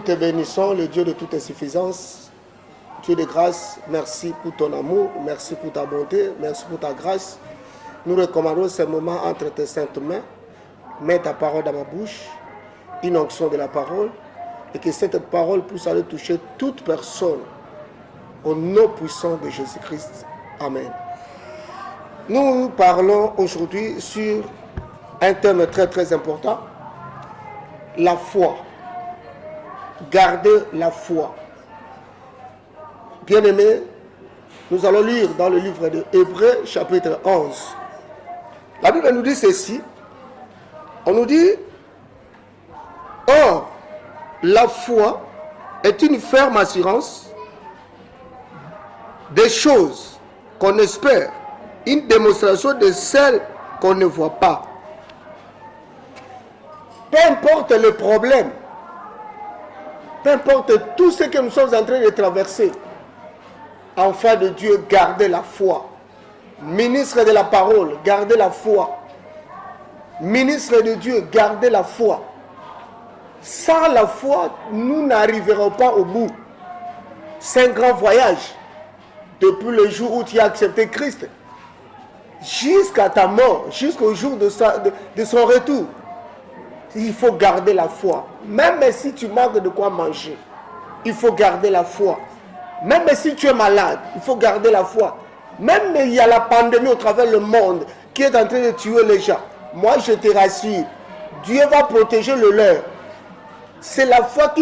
te bénissons, le Dieu de toute insuffisance, Dieu de grâce. Merci pour ton amour, merci pour ta bonté, merci pour ta grâce. Nous recommandons ce moment entre tes saintes mains. Mets ta parole dans ma bouche, une onction de la parole, et que cette parole puisse aller toucher toute personne au nom puissant de Jésus-Christ. Amen. Nous parlons aujourd'hui sur un thème très très important, la foi. Garder la foi. Bien-aimés, nous allons lire dans le livre de Hébreux, chapitre 11. La Bible nous dit ceci. On nous dit, or, la foi est une ferme assurance des choses qu'on espère, une démonstration de celles qu'on ne voit pas. Peu importe le problème, peu importe tout ce que nous sommes en train de traverser, enfants de Dieu, gardez la foi. Ministre de la parole, gardez la foi. Ministre de Dieu, gardez la foi. Sans la foi, nous n'arriverons pas au bout. C'est un grand voyage. Depuis le jour où tu as accepté Christ, jusqu'à ta mort, jusqu'au jour de son retour, il faut garder la foi. Même si tu manques de quoi manger, il faut garder la foi. Même si tu es malade, il faut garder la foi. Même il y a la pandémie au travers du monde qui est en train de tuer les gens. Moi, je te rassure, Dieu va protéger le leur. C'est la foi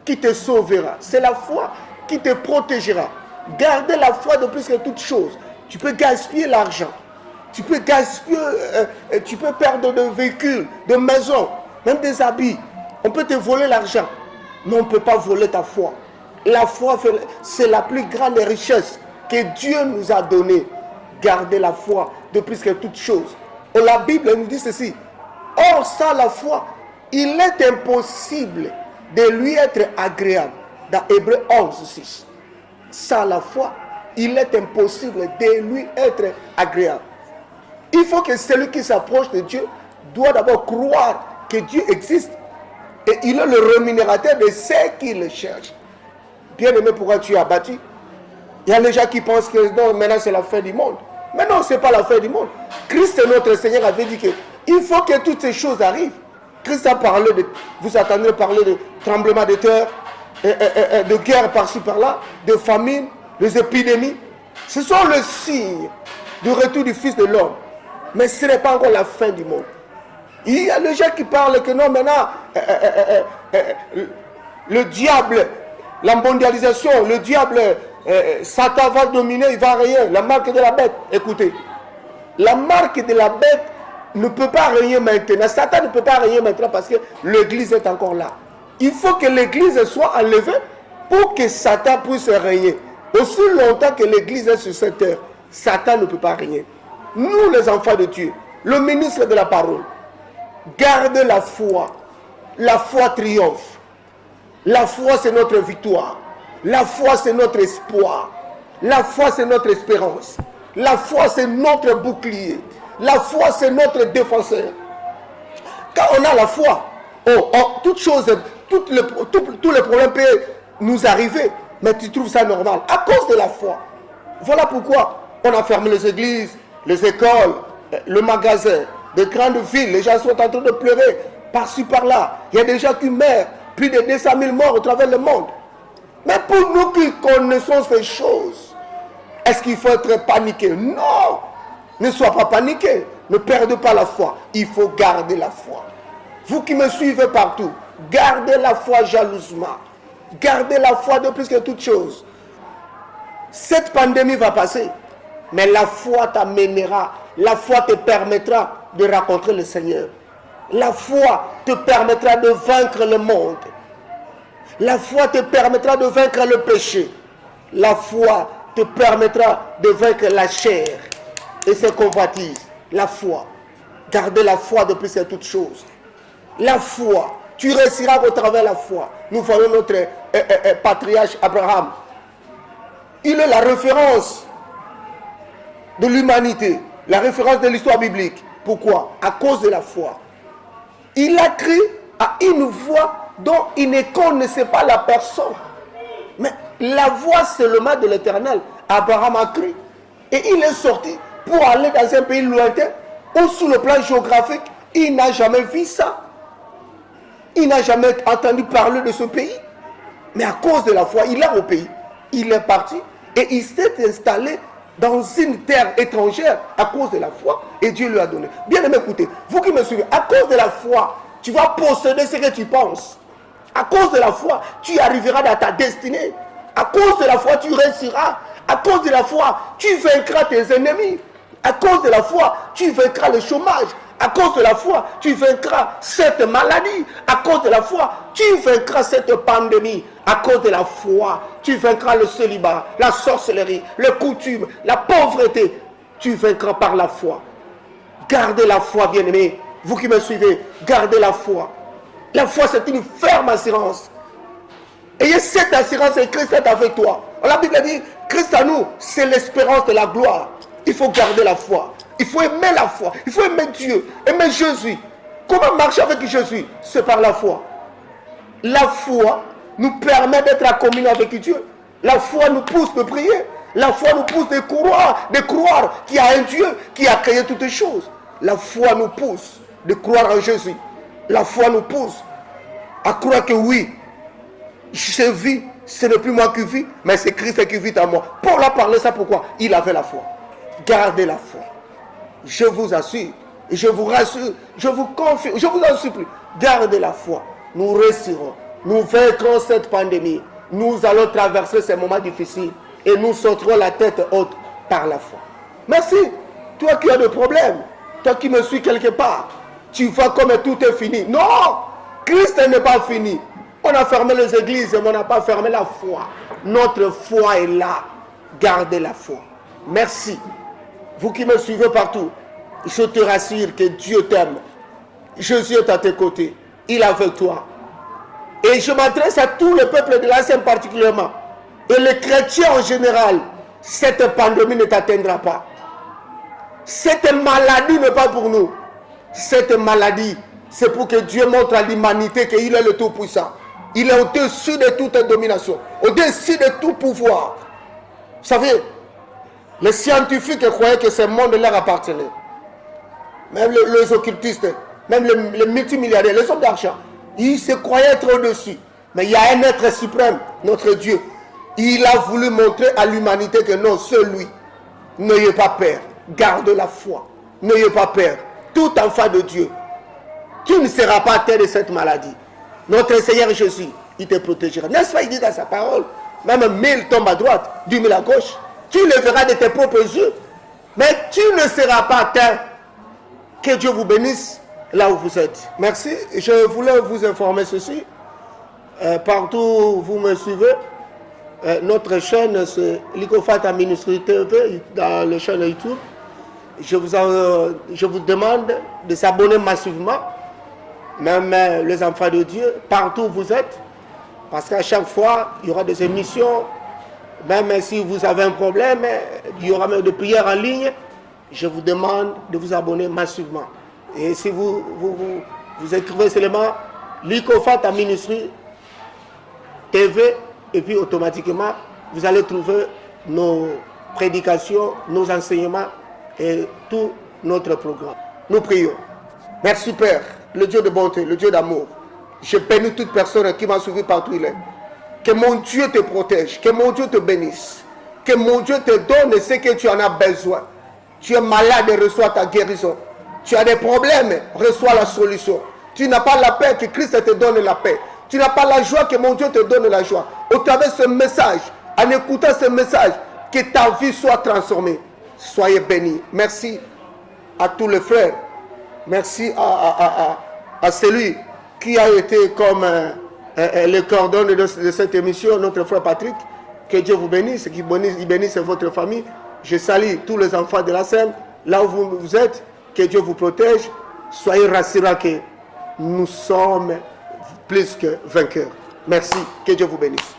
qui te sauvera. C'est la foi qui te protégera. Gardez la foi de plus que toute chose. Tu peux gaspiller l'argent. Tu peux gaspiller, tu peux perdre de véhicules, de maisons, même des habits. On peut te voler l'argent, mais on ne peut pas voler ta foi. La foi, c'est la plus grande richesse que Dieu nous a donnée. Gardez la foi de plus que toute chose. Et la Bible nous dit ceci. Or, sans la foi, il est impossible de lui être agréable. Dans Hébreux 11, 6. Sans la foi, il est impossible de lui être agréable. Il faut que celui qui s'approche de Dieu doit d'abord croire que Dieu existe. Et il est le rémunérateur de ceux qui le cherchent. Bien-aimé, pourquoi tu es abattu? Il y a des gens qui pensent que non, maintenant c'est la fin du monde. Mais non, ce n'est pas la fin du monde. Christ, notre Seigneur, avait dit qu'il faut que toutes ces choses arrivent. Christ a parlé de, vous attendez parler de tremblement de terre, de guerre par-ci par-là, de famine, des épidémies. Ce sont les signes du retour du Fils de l'homme. Mais ce n'est pas encore la fin du monde. Il y a des gens qui parlent que non, maintenant, le diable, la mondialisation, le diable, Satan va dominer, il va régner. La marque de la bête, écoutez, la marque de la bête ne peut pas régner maintenant. Satan ne peut pas régner maintenant parce que l'église est encore là. Il faut que l'église soit enlevée pour que Satan puisse régner. Aussi longtemps que l'église est sur cette terre, Satan ne peut pas régner. Nous, les enfants de Dieu, le ministre de la parole, gardez la foi. La foi triomphe. La foi, c'est notre victoire. La foi, c'est notre espoir. La foi, c'est notre espérance. La foi, c'est notre bouclier. La foi, c'est notre défenseur. Quand on a la foi, toutes choses, tous les problèmes peuvent nous arriver. Mais tu trouves ça normal à cause de la foi. Voilà pourquoi on a fermé les églises, les écoles, le magasin, les grandes villes. Les gens sont en train de pleurer par-ci, par-là. Il y a des gens qui meurent. Plus de 200 000 morts au travers le monde. Mais pour nous qui connaissons ces choses, est-ce qu'il faut être paniqué? Non! Ne sois pas paniqué. Ne perdez pas la foi. Il faut garder la foi. Vous qui me suivez partout, gardez la foi jalousement. Gardez la foi de plus que toute chose. Cette pandémie va passer, mais la foi t'amènera. La foi te permettra de rencontrer le Seigneur. La foi te permettra de vaincre le monde. La foi te permettra de vaincre le péché. La foi te permettra de vaincre la chair et ses convoitises. La foi. Gardez la foi de plus que toute chose. La foi. Tu réussiras au travers de la foi. Nous voyons notre patriarche Abraham. Il est la référence de l'humanité. La référence de l'histoire biblique. Pourquoi? À cause de la foi. Il a cru à une voix dont il ne connaissait pas la personne. Mais la voix seulement de l'Éternel, Abraham a cru. Et il est sorti pour aller dans un pays lointain où sur le plan géographique, il n'a jamais vu ça. Il n'a jamais entendu parler de ce pays. Mais à cause de la foi, il est au pays. Il est parti et il s'est installé dans une terre étrangère à cause de la foi. Et Dieu lui a donné. Bien aimé, écoutez, vous qui me suivez, à cause de la foi, tu vas posséder ce que tu penses. À cause de la foi, tu arriveras dans ta destinée. À cause de la foi, tu réussiras. À cause de la foi, tu vaincras tes ennemis. À cause de la foi, tu vaincras le chômage. À cause de la foi, tu vaincras cette maladie. À cause de la foi, tu vaincras cette pandémie. À cause de la foi, tu vaincras le célibat, la sorcellerie, les coutumes, la pauvreté. Tu vaincras par la foi. Gardez la foi, bien-aimés. Vous qui me suivez, gardez la foi. La foi, c'est une ferme assurance. Ayez cette assurance et Christ est avec toi. La Bible dit, Christ à nous, c'est l'espérance de la gloire. Il faut garder la foi. Il faut aimer la foi. Il faut aimer Dieu. Aimer Jésus. Comment marcher avec Jésus? C'est par la foi. La foi nous permet d'être en communion avec Dieu. La foi nous pousse de prier. La foi nous pousse de croire qu'il y a un Dieu qui a créé toutes choses. La foi nous pousse de croire en Jésus. La foi nous pousse à croire que oui, je vis, ce n'est plus moi qui vis, mais c'est Christ qui vit en moi. Paul a parlé ça pourquoi? Il avait la foi. Gardez la foi. Je vous assure, je vous rassure, je vous confie, je vous en supplie, gardez la foi. Nous réussirons, nous vaincrons cette pandémie. Nous allons traverser ces moments difficiles et nous sortirons la tête haute par la foi. Merci. Toi qui as des problèmes, toi qui me suis quelque part, tu vois comme tout est fini. Non, Christ n'est pas fini. On a fermé les églises, mais on n'a pas fermé la foi. Notre foi est là. Gardez la foi. Merci. Vous qui me suivez partout, je te rassure que Dieu t'aime. Jésus est à tes côtés. Il est avec toi. Et je m'adresse à tout le peuple de l'Ancien particulièrement. Et les chrétiens en général. Cette pandémie ne t'atteindra pas. Cette maladie n'est pas pour nous. Cette maladie, c'est pour que Dieu montre à l'humanité qu'il est le Tout-Puissant. Il est au-dessus de toute domination, au-dessus de tout pouvoir. Vous savez, les scientifiques croyaient que ce monde leur appartenait. Même les occultistes, même les multimilliardaires, les hommes d'argent, ils se croyaient être au-dessus. Mais il y a un être suprême, notre Dieu. Il a voulu montrer à l'humanité que non, c'est lui. N'ayez pas peur, garde la foi. N'ayez pas peur. Tout enfant de Dieu, tu ne seras pas atteint de cette maladie. Notre Seigneur Jésus, il te protégera. N'est-ce pas, il dit dans sa parole, même 1000 tombent à droite, 10 000 à gauche. Tu le verras de tes propres yeux. Mais tu ne seras pas atteint. Que Dieu vous bénisse là où vous êtes. Merci. Je voulais vous informer ceci. Partout où vous me suivez, notre chaîne, c'est Likofata Ministry TV, dans la chaîne YouTube. Je vous demande de s'abonner massivement, même les enfants de Dieu, partout où vous êtes, parce qu'à chaque fois, il y aura des émissions, même si vous avez un problème, il y aura même des prières en ligne. Je vous demande de vous abonner massivement. Et si vous écrivez seulement Likofata Ministry TV, et puis automatiquement, vous allez trouver nos prédications, nos enseignements, et tout notre programme. Nous prions. Merci Père, le Dieu de bonté, le Dieu d'amour. Je bénis toute personne qui m'a suivi partout où il est. Que mon Dieu te protège, que mon Dieu te bénisse, que mon Dieu te donne ce que tu en as besoin. Tu es malade, reçois ta guérison. Tu as des problèmes, reçois la solution. Tu n'as pas la paix, que Christ te donne la paix. Tu n'as pas la joie, que mon Dieu te donne la joie. Au travers de ce message, en écoutant ce message, que ta vie soit transformée. Soyez bénis. Merci à tous les frères. Merci à celui qui a été comme le cordon de cette émission, notre frère Patrick. Que Dieu vous bénisse, qu'il bénisse votre famille. Je salue tous les enfants de la scène, là où vous êtes. Que Dieu vous protège. Soyez rassurés que nous sommes plus que vainqueurs. Merci. Que Dieu vous bénisse.